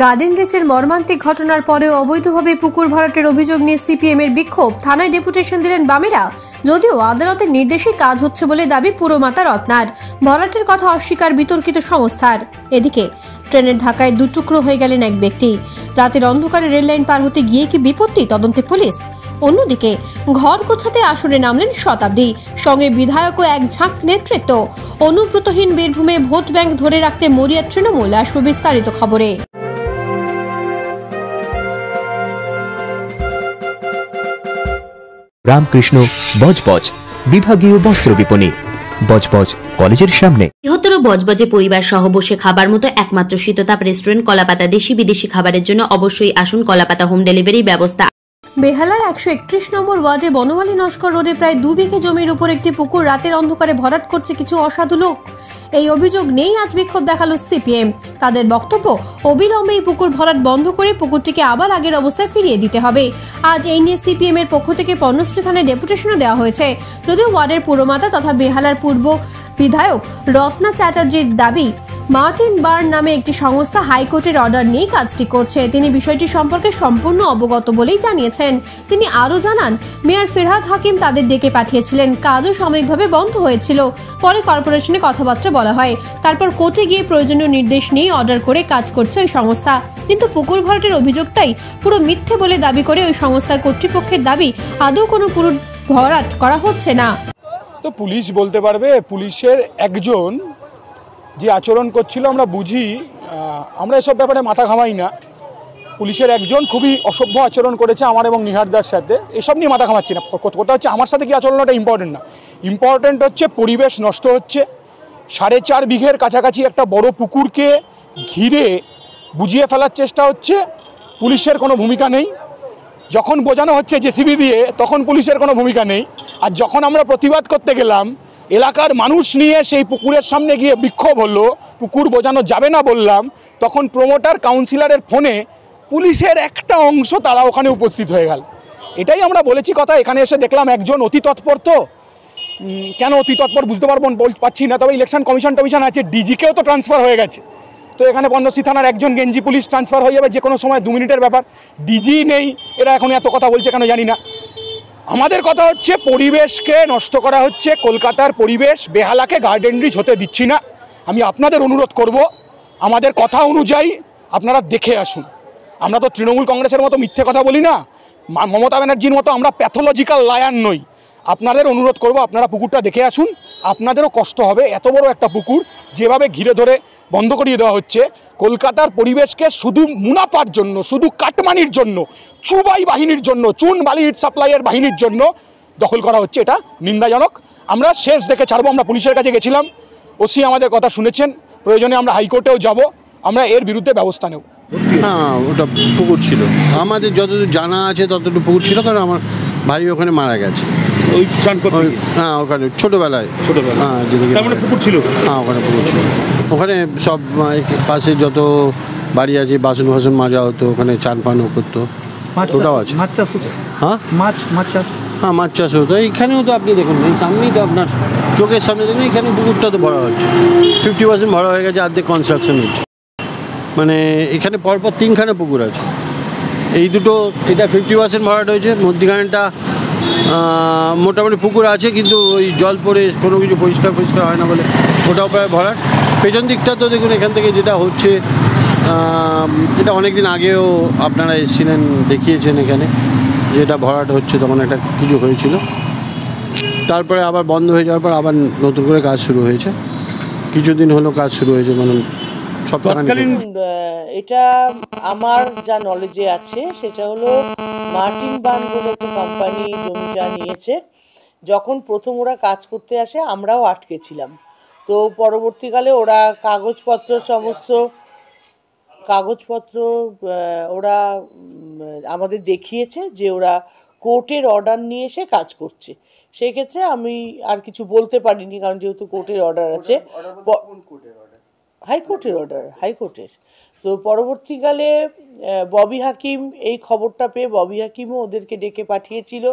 Garden রিচের মর্মান্তিক ঘটনার পরেও অবৈধভাবে পুকুর ভরাটের অভিযোগ নিয়ে সিপিএম এর বিক্ষোভ, থানায় ডেপুটেশন দিলেন বামেরা। যদিও আদালতের নির্দেশে কাজ হচ্ছে বলে দাবি পুরমাতা রত্নার, ভরাটের কথা অস্বীকার বিতর্কিত সংস্থার। এদিকে ট্রেনের ধাক্কায় দুটুকরো হয়ে গেলেন এক ব্যক্তি। রাতের অন্ধকারে রেললাইন পার হতে গিয়ে কি বিপত্তি, তদন্তে পুলিশ। অন্যদিকে ঘর গোছাতে আসরে নামলেন শতাব্দী, সঙ্গে বিধায়কও এক ঝাঁক নেতৃত্ব। অনুব্রতহীন বীরভূমে ভোট ব্যাংক ধরে রাখতে মরিয়া তৃণমূল। আসবে বিস্তারিত খবরে। রামকৃষ্ণ বজবজ বিভাগীয় বস্ত্র বিপণী, বজবজ কলেজের সামনে। বৃহত্তর বজবজে পরিবার সহ বসে খাবার মতো একমাত্র শীততাপ রেস্টুরেন্ট কলাপাতা। দেশি বিদেশি খাবারের জন্য অবশ্যই আসুন কলাপাতা। হোম ডেলিভারি ব্যবস্থা। বেহালার 131 নম্বর ওয়ার্ডে বনমালী নস্কর রোডে প্রায় 2 বিঘে জমির উপর একটি পুকুর রাতের অন্ধকারে ভরাট করছে কিছু অসাধু লোক। এই অভিযোগ নেই আজ বিক্ষোভ দেখালো সিপিএম। তাদের বক্তব্য, অবিলম্বে এই পুকুর ভরাট বন্ধ করে পুকুরটিকে আবার আগের অবস্থায় ফিরিয়ে দিতে হবে। আজ এই নিয়ে সিপিএম এর পক্ষ থেকে পর্ণশ্রী থানায় ডেপুটেশনও দেওয়া হয়েছে। যদিও ওয়ার্ডের পুরমাতা তথা বেহালার পূর্ব বিধায়ক রত্না চ্যাটার্জির দাবি, মার্টিন বার্ন নামে একটি সংস্থা হাইকোর্টের অর্ডার নিয়ে কাজটি করছে। তিনি বিষয়টি সম্পর্কে সম্পূর্ণ অবগত বলেই জানিয়েছেন। তিনি আরও জানান, মেয়র ফিরহাদ হাকিম তাদের ডেকে পাঠিয়েছিলেন, কাজও সাময়িকভাবে বন্ধ হয়েছিল। পরে কর্পোরেশনে কথাবার্তা বলা হয়, তারপর কোর্টে গিয়ে প্রয়োজনীয় নির্দেশ নিয়ে অর্ডার করে কাজ করছে ওই সংস্থা। কিন্তু পুকুর ভরাটের অভিযোগটাই পুরো মিথ্যে বলে দাবি করে ওই সংস্থার কর্তৃপক্ষের দাবি, আদৌ কোনো পুরো ভরাট করা হচ্ছে না। তো পুলিশ বলতে পারবে, পুলিশের একজন যে আচরণ করছিল আমরা বুঝি, আমরা এসব ব্যাপারে মাথা ঘামাই না। পুলিশের একজন খুবই অসভ্য আচরণ করেছে আমার এবং নিহারদার সাথে, এসব নিয়ে মাথা ঘামাচ্ছি না। কথা হচ্ছে আমার সাথে কি আচরণটা ইম্পর্টেন্ট না, ইম্পর্টেন্ট হচ্ছে পরিবেশ নষ্ট হচ্ছে। 4.5 বিঘের কাছাকাছি একটা বড় পুকুরকে ঘিরে বুঝিয়ে ফেলার চেষ্টা হচ্ছে, পুলিশের কোনো ভূমিকা নেই। যখন বোঝানো হচ্ছে জেসিবি দিয়ে, তখন পুলিশের কোনো ভূমিকা নেই। আর যখন আমরা প্রতিবাদ করতে গেলাম, এলাকার মানুষ নিয়ে সেই পুকুরের সামনে গিয়ে বিক্ষোভ হলো, পুকুর বোঝানো যাবে না বললাম, তখন প্রমোটার কাউন্সিলরের ফোনে পুলিশের একটা অংশ তারা ওখানে উপস্থিত হয়ে গেল। এটাই আমরা বলেছি কথা। এখানে এসে দেখলাম একজন অতি তৎপর, তো কেন অতি তৎপর বুঝতে পারছি না, তবে ইলেকশন কমিশন আছে, ডিজিকেও তো ট্রান্সফার হয়ে গেছে। তো এখানে পর্ণশ্রী থানার একজন গেঞ্জি পুলিশ ট্রান্সফার হয়ে যাবে যে কোনো সময়, 2 মিনিটের ব্যাপার। ডিজি নেই, এরা এখন এত কথা বলছে কেন জানি না। আমাদের কথা হচ্ছে পরিবেশকে নষ্ট করা হচ্ছে, কলকাতার পরিবেশ। বেহালাকে গার্ডেন রিচ হতে দিচ্ছি না। আমি আপনাদের অনুরোধ করব, আমাদের কথা অনুযায়ী আপনারা দেখে আসুন। আমরা তো তৃণমূল কংগ্রেসের মতো মিথ্যে কথা বলি না, মমতা ব্যানার্জির মতো আমরা প্যাথোলজিক্যাল লায়ার নই। আপনাদের অনুরোধ করব, আপনারা পুকুরটা দেখে আসুন, আপনাদেরও কষ্ট হবে। এত বড় একটা পুকুর যেভাবে ঘিরে ধরে বন্ধ করিয়ে দেওয়া হচ্ছে, কলকাতার পরিবেশকে শুধু মুনাফার জন্য, শুধু কাটমানির জন্য, চুবাই বাহিনীর জন্য, চুন বালি ইট সাপ্লাইয়ের বাহিনীর জন্য দখল করা হচ্ছে। এটা নিন্দাজনক। আমরা শেষ দেখে ছাড়বো। আমরা পুলিশের কাছে গেছিলাম, ওসি আমাদের কথা শুনেছেন, প্রয়োজনে আমরা হাইকোর্টেও যাব, আমরা এর বিরুদ্ধে ব্যবস্থা নেব। হ্যাঁ, ওটা পুকুর ছিল, আমাদের যতদূর জানা আছে ততটুকু পুকুর ছিল, কারণ আমার ভাই ওখানে মারা গেছে। ওই চান করতে? হ্যাঁ, ওখানে ছোটোবেলায়। হ্যাঁ, পুকুর ছিল। হ্যাঁ, ওখানে পুকুর ছিল। ওখানে সব পাশে যত বাড়ি আছে বাসন ফাসন মাজা হতো, ওখানে চান পানও করতো। ওটাও আছে। মাছ চাষ হতো? হ্যাঁ, মাছ চাষ। হ্যাঁ, মাছ চাষ হতো। এইখানেও তো আপনি দেখুন, এই সামনেই তো আপনার চোখের সামনে দেখুন, এখানে পুকুরটা তো ভরা হচ্ছে, 50% ভরা হয়ে গেছে, অর্ধেক কনস্ট্রাকশন হচ্ছে। মানে এখানে পরপর 3খানে পুকুর আছে। এই দুটো, এটা 50% ভরাট হয়েছে, মধ্যিখানেটা মোটামুটি পুকুর আছে, কিন্তু ওই জল পড়ে কোনো কিছু পরিষ্কার হয় না বলে ওটাও প্রায় ভরাট। পেছন দিকটা তো দেখুন, এখান থেকে যেটা হচ্ছে, এটা অনেক দিন আগেও আপনারা এসেছিলেন, দেখিয়েছেন এখানে যেটা ভরাট হচ্ছে, তখন একটা কিছু হয়েছিল। তারপরে আবার বন্ধ হয়ে যাওয়ার পর আবার নতুন করে কাজ শুরু হয়েছে। কিছুদিন হলো কাজ শুরু হয়েছে, মানে তৎকালীন। এটা আমার যা নলেজে আছে সেটা হলো, মার্টিন বার্ন বলে একটা কোম্পানি জমিটা নিয়েছে। যখন প্রথম ওরা কাজ করতে আসে আমরাও আটকে ছিলাম। তো পরবর্তীকালে ওরা সমস্ত কাগজপত্র ওরা আমাদের দেখিয়েছে যে ওরা কোর্টের অর্ডার নিয়ে এসে কাজ করছে। সেই ক্ষেত্রে আমি আর কিছু বলতে পারিনি, কারণ যেহেতু কোর্টের অর্ডার আছে, হাইকোর্টের। তো পরবর্তীকালে ববি হাকিম এই খবরটা পেয়ে, ববি হাকিমও ওদেরকে ডেকে পাঠিয়েছিল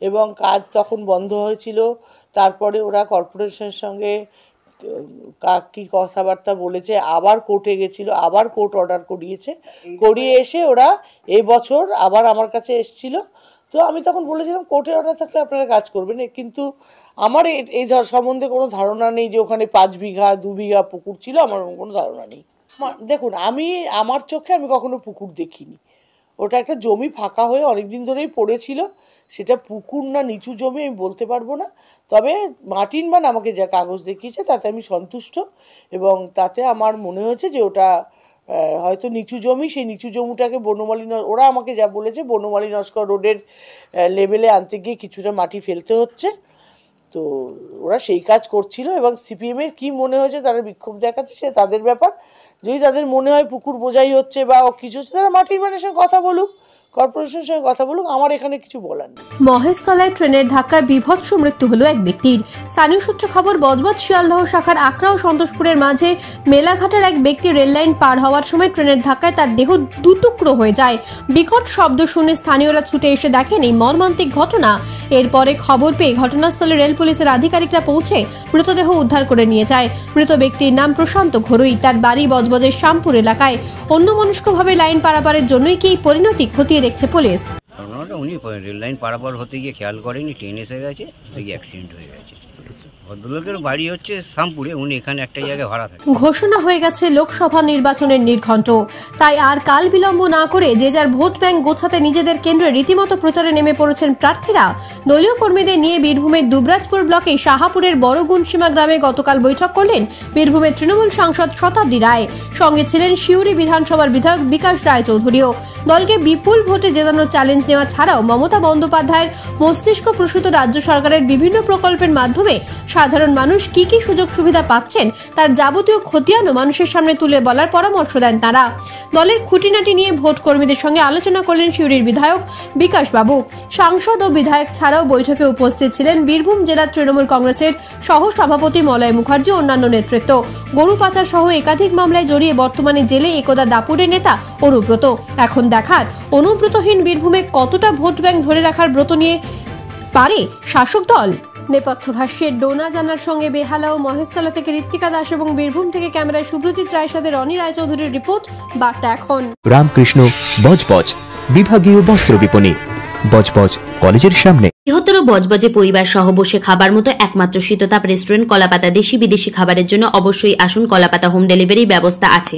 এবং কাজ তখন বন্ধ হয়েছিল। তারপরে ওরা কর্পোরেশনের সঙ্গে কি কথাবার্তা বলেছে, আবার কোর্টে গেছিল, আবার কোর্ট অর্ডার করিয়ে এসে ওরা এই বছর আবার আমার কাছে এসেছিল। তো আমি তখন বলেছিলাম কোর্টে অর্ডার থাকলে আপনারা কাজ করবেন, কিন্তু আমার এই সম্বন্ধে কোনো ধারণা নেই যে ওখানে 5 বিঘা 2 বিঘা পুকুর ছিল, আমার কোনো ধারণা নেই। দেখুন, আমার চোখে আমি কখনো পুকুর দেখিনি। ওটা একটা জমি ফাঁকা হয়ে অনেকদিন ধরেই পড়েছিল, সেটা পুকুর না নিচু জমি আমি বলতে পারবো না। তবে মার্টিন বান আমাকে যা কাগজ দেখিয়েছে তাতে আমি সন্তুষ্ট, এবং তাতে আমার মনে হয়েছে যে ওটা হয়তো নিচু জমি। সেই নিচু জমিটাকে বনমালী, ওরা আমাকে যা বলেছে বনমালী নস্কর রোডের লেভেলে আনতে গিয়ে কিছুটা মাটি ফেলতে হচ্ছে, তো ওরা সেই কাজ করছিল। এবং সিপিএমের কি মনে হয়েছে তারা বিক্ষোভ দেখাচ্ছে, সে তাদের ব্যাপার। যদি তাদের মনে হয় পুকুর বোঝাই হচ্ছে বা কিছু হচ্ছে, তারা মাটির বানের সঙ্গে কথা বলুক, কর্পোরেশনের সঙ্গে কথা বলুক, আমার এখানে কিছু বলার নেই। মহেশতলায় ট্রেনের ধাক্কায় বিভৎস মৃত্যু হলো এক ব্যক্তির। স্থানীয় সূত্রে খবর, বজবজ শিয়ালদহ শাখার আকরা ও সন্তোষপুরের মাঝে মেলাঘাটের এক ব্যক্তি রেললাইন পার হওয়ার সময় ট্রেনের ধাক্কায় তার দেহ দুটুকরো হয়ে যায়। বিকট শব্দ শুনে স্থানীয়রা ছুটে এসে দেখেন এই মর্মান্তিক ঘটনা। এরপরে খবর পেয়ে ঘটনাস্থলে রেল পুলিশের আধিকারিকরা পৌঁছে মৃতদেহ উদ্ধার করে নিয়ে যায়। মৃত ব্যক্তির নাম প্রশান্ত ঘরুই, তার বাড়ি বজবজের শ্যামপুর এলাকায়। অন্যমনস্কভাবে লাইন পারাপারের জন্যই কি এই পরিণতি খতিয়ে দেখছে পুলিশ। উনি রেল লাইন পারাপার হতে গিয়ে খেয়াল করেনি, ট্রেন এসে গেছে, অ্যাক্সিডেন্ট হয়ে গেছে। ভদ্রলোকের বাড়ি হচ্ছে শ্যামপুরে, উনি এখানে একটা জায়গায় ভাড়া থাকে। ঘোষণা হয়ে গেছে লোকসভা নির্বাচনের নির্ঘণ্ট, তাই আর কাল বিলম্ব না করে যে যার ভোট ব্যাংক গোছাতে নিজেদের কেন্দ্রে রীতিমতো প্রচারে নেমে পড়েছেন প্রার্থীরা। দলীয় কর্মীদের নিয়ে বীরভূমের দুবরাজপুর ব্লকে শাহাপুরের বড়গুনসীমা গ্রামে গতকাল বৈঠক করলেন বীরভূমের তৃণমূল সাংসদ শতাব্দী রায়। সঙ্গে ছিলেন সিউড়ি বিধানসভার বিধায়ক বিকাশ রায়চৌধুরীও। দলকে বিপুল ভোটে জেতানোর চ্যালেঞ্জ নেওয়া ছাড়াও মমতা বন্দ্যোপাধ্যায়ের মস্তিষ্ক প্রসূত রাজ্য সরকারের বিভিন্ন প্রকল্পের মাধ্যমে সাধারণ মানুষ কি কি সুযোগ সুবিধা পাচ্ছেন তার যাবতীয় খতিয়ানও মানুষের সামনে তুলে বলার পরামর্শ দেন তারা। দলের খুঁটিনাটি নিয়ে ভোট কর্মীদের সঙ্গে আলোচনা করলেন সিউড়ির বিধায়ক বিকাশ বাবু। সাংসদ ও বিধায়ক ছাড়াও বৈঠকে উপস্থিত ছিলেন বীরভূম জেলা তৃণমূল কংগ্রেসের সহ সভাপতি মলয় মুখার্জি, অন্যান্য নেতৃত্ব। গরু পাচার সহ একাধিক মামলায় জড়িয়ে বর্তমানে জেলে একদা দাপুরের নেতা অনুব্রত। এখন দেখার অনুব্রতহীন বীরভূমে কতটা ভোট ব্যাংক ধরে রাখার ব্রত নিয়ে পারে শাসক দল। নেপথ্য ভাষ্যে ডোনা জানার সঙ্গে বেহালা ও মহেশতলা থেকে ঋত্বিকা দাস এবং বীরভূম থেকে ক্যামেরায় শুভ্রজিৎ রায়ের সাথে রনি রায়চৌধুরীর রিপোর্ট, বার্তা এখন। রামকৃষ্ণ বজবজ বিভাগীয় বস্ত্র বিপণী, বজবজ কলেজের সামনে। বৃহত্তর বজবজে পরিবার সহ বসে খাবার মতো একমাত্র শীততাপ রেস্টুরেন্ট কলাপাতা। দেশি বিদেশি খাবারের জন্য অবশ্যই আসুন, কলাপাতা হোম ডেলিভারি ব্যবস্থা আছে।